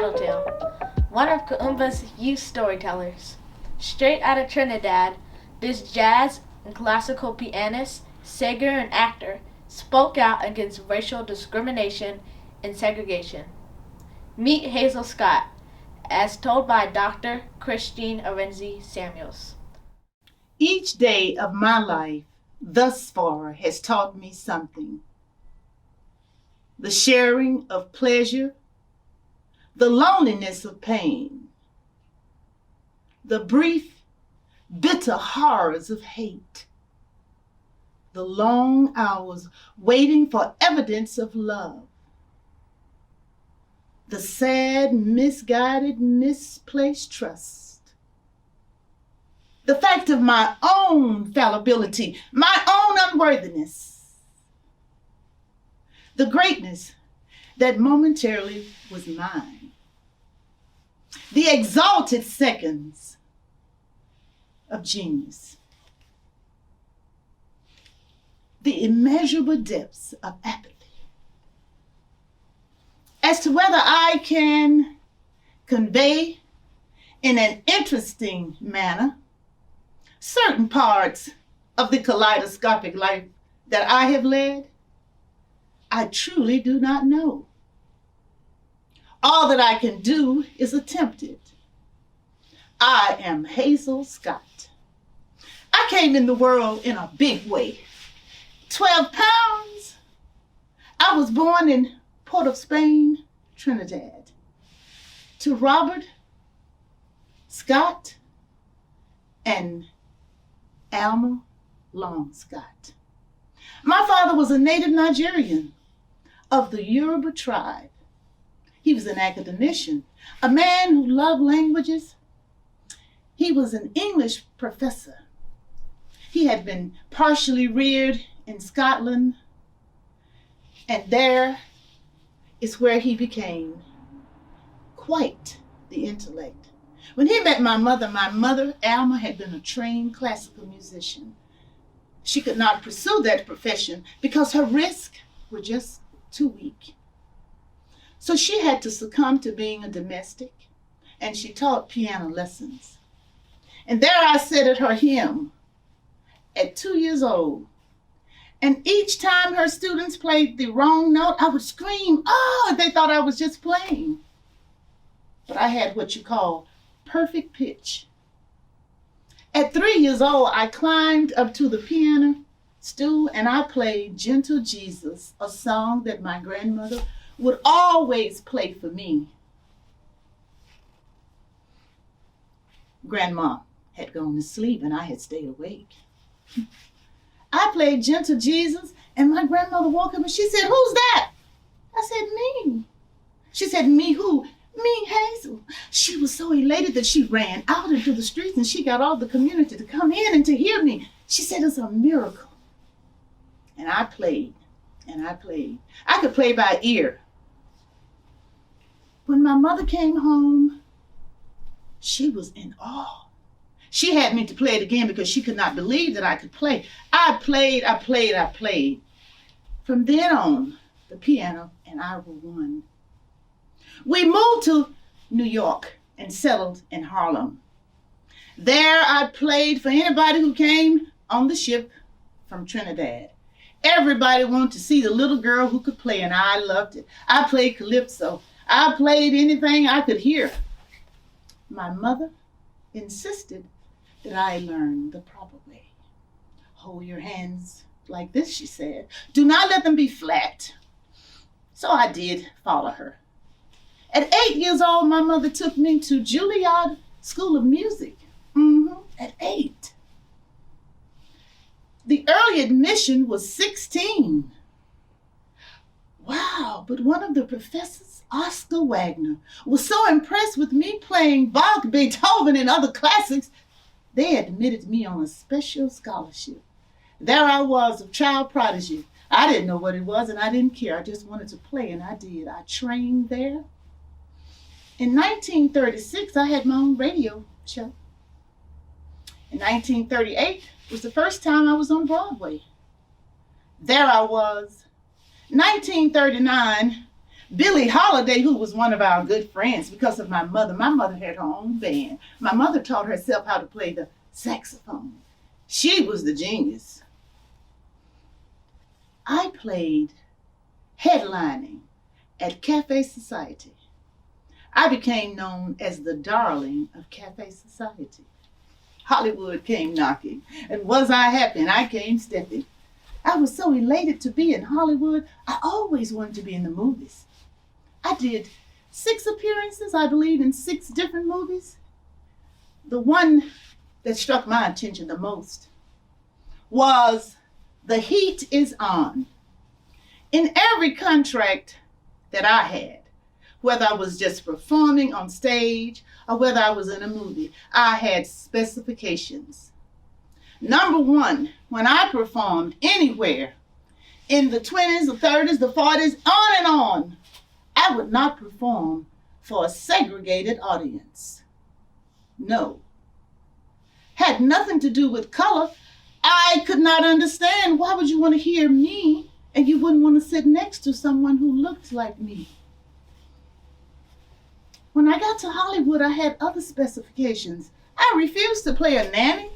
Tattletale, one of Kaumba's youth storytellers. Straight out of Trinidad, this jazz and classical pianist, singer, and actor spoke out against racial discrimination and segregation. Meet Hazel Scott, as told by Dr. Christine ArinzeSamuel. Each day of my life thus far has taught me something. The sharing of pleasure, the loneliness of pain, the brief, bitter horrors of hate, the long hours waiting for evidence of love, the sad, misguided, misplaced trust, the fact of my own fallibility, my own unworthiness, the greatness that momentarily was mine, the exalted seconds of genius, the immeasurable depths of apathy. As to whether I can convey in an interesting manner certain parts of the kaleidoscopic life that I have led, I truly do not know. All that I can do is attempt it. I am Hazel Scott. I came in the world in a big way. 12 pounds. I was born in Port of Spain, Trinidad, to Robert, Scott, and Alma Long Scott. My father was a native Nigerian of the Yoruba tribe. He was an academician, a man who loved languages. He was an English professor. He had been partially reared in Scotland, and there is where he became quite the intellect. When he met my mother, Alma, had been a trained classical musician. She could not pursue that profession because her risks were just too weak. So she had to succumb to being a domestic, and she taught piano lessons. And there I sat at her hymn at 2 years old. And each time her students played the wrong note, I would scream, oh, they thought I was just playing. But I had what you call perfect pitch. At 3 years old, I climbed up to the piano stool and I played Gentle Jesus, a song that my grandmother would always play for me. Grandma had gone to sleep and I had stayed awake. I played Gentle Jesus and my grandmother woke up and she said, who's that? I said, me. She said, me who? Me, Hazel. She was so elated that she ran out into the streets and she got all the community to come in and to hear me. She said it's a miracle. And I played and I played. I could play by ear. When my mother came home, she was in awe. She had me to play it again because she could not believe that I could play. I played. From then on, the piano and I were one. We moved to New York and settled in Harlem. There I played for anybody who came on the ship from Trinidad. Everybody wanted to see the little girl who could play, and I loved it. I played calypso. I played anything I could hear. My mother insisted that I learn the proper way. Hold your hands like this, she said. Do not let them be flat. So I did follow her. At 8 years old, my mother took me to Juilliard School of Music. At 8. The early admission was 16. Wow, but one of the professors, Oscar Wagner, was so impressed with me playing Bach, Beethoven, and other classics, they admitted me on a special scholarship. There I was, a child prodigy. I didn't know what it was and I didn't care. I just wanted to play and I did. I trained there. In 1936, I had my own radio show. In 1938 was the first time I was on Broadway. There I was. 1939, Billie Holiday, who was one of our good friends because of my mother. My mother had her own band. My mother taught herself how to play the saxophone. She was the genius. I played headlining at Cafe Society. I became known as the darling of Cafe Society. Hollywood came knocking, and was I happy, and I came stepping. I was so elated to be in Hollywood. I always wanted to be in the movies. I did 6 appearances, I believe, in 6 different movies. The one that struck my attention the most was The Heat Is On. In every contract that I had, whether I was just performing on stage or whether I was in a movie, I had specifications. Number 1, when I performed anywhere, in the 20s, the 30s, the 40s, on and on, I would not perform for a segregated audience. No. Had nothing to do with color. I could not understand, why would you want to hear me and you wouldn't want to sit next to someone who looked like me? When I got to Hollywood, I had other specifications. I refused to play a nanny.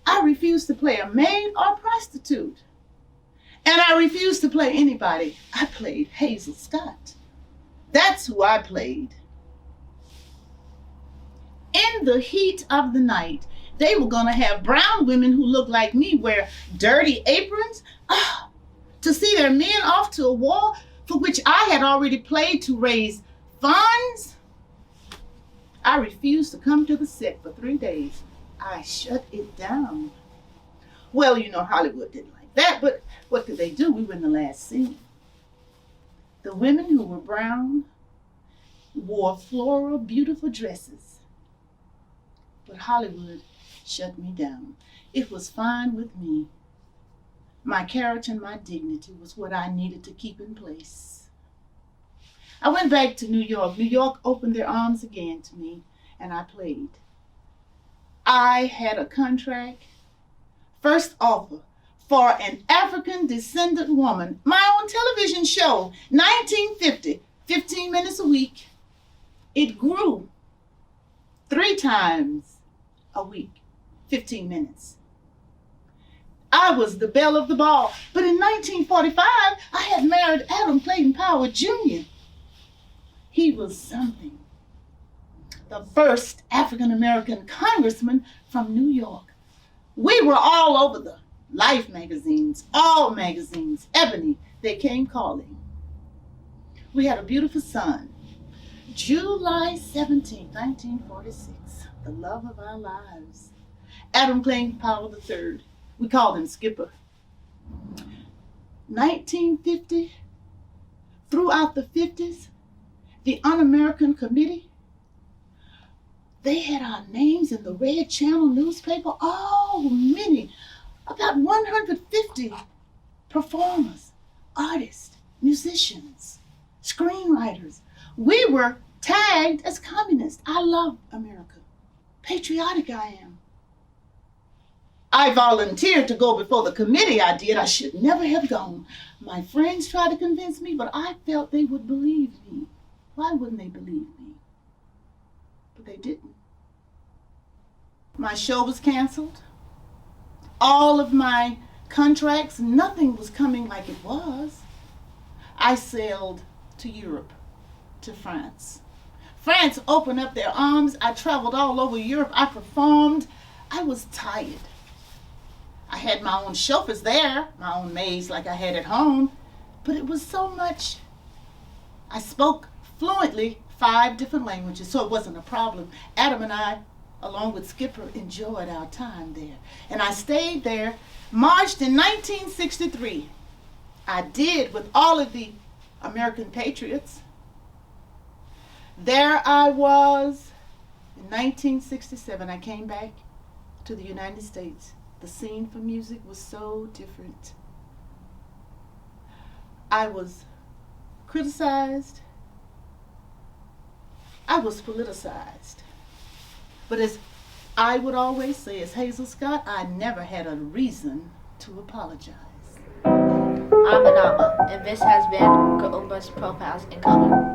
I refused to play a maid or a prostitute. And I refused to play anybody. I played Hazel Scott. That's who I played. In the heat of the night, they were going to have brown women who looked like me wear dirty aprons to see their men off to a war for which I had already played to raise funds. I refused to come to the set for 3 days. I shut it down. Well, you know, Hollywood didn't like that, but what could they do? We were in the last scene. The women who were brown wore floral, beautiful dresses. But Hollywood shut me down. It was fine with me. My character and my dignity was what I needed to keep in place. I went back to New York. New York opened their arms again to me, and I played. I had a contract, first offer, for an African descendant woman. My own television show, 1950, 15 minutes a week. It grew 3 times a week, 15 minutes. I was the belle of the ball. But in 1945, I had married Adam Clayton Powell Jr. He was something. The first African-American congressman from New York. We were all over the Life magazines, all magazines, Ebony, they came calling. We had a beautiful son. July 17, 1946, the love of our lives. Adam Clayton Powell III. We called him Skipper. 1950, throughout the 50s, the Un-American Committee, they had our names in the Red Channel newspaper. Oh, many, about 150 performers, artists, musicians, screenwriters. We were tagged as communists. I love America. Patriotic I am. I volunteered to go before the committee. I did. I should never have gone. My friends tried to convince me, but I felt they would believe me. Why wouldn't they believe me? But they didn't. My show was canceled. All of my contracts, nothing was coming like it was. I sailed to Europe, to France. France opened up their arms. I traveled all over Europe. I performed. I was tired. I had my own chauffeurs there, my own maids like I had at home, but it was so much. I spoke fluently 5 different languages, so it wasn't a problem. Adam and I, along with Skipper, enjoyed our time there. And I stayed there, marched in 1963. I did with all of the American patriots. There I was. In 1967, I came back to the United States. The scene for music was so different. I was criticized. I was politicized. But as I would always say, as Hazel Scott, I never had a reason to apologize. I'm Enama, and this has been Kaumba's Profiles in Color.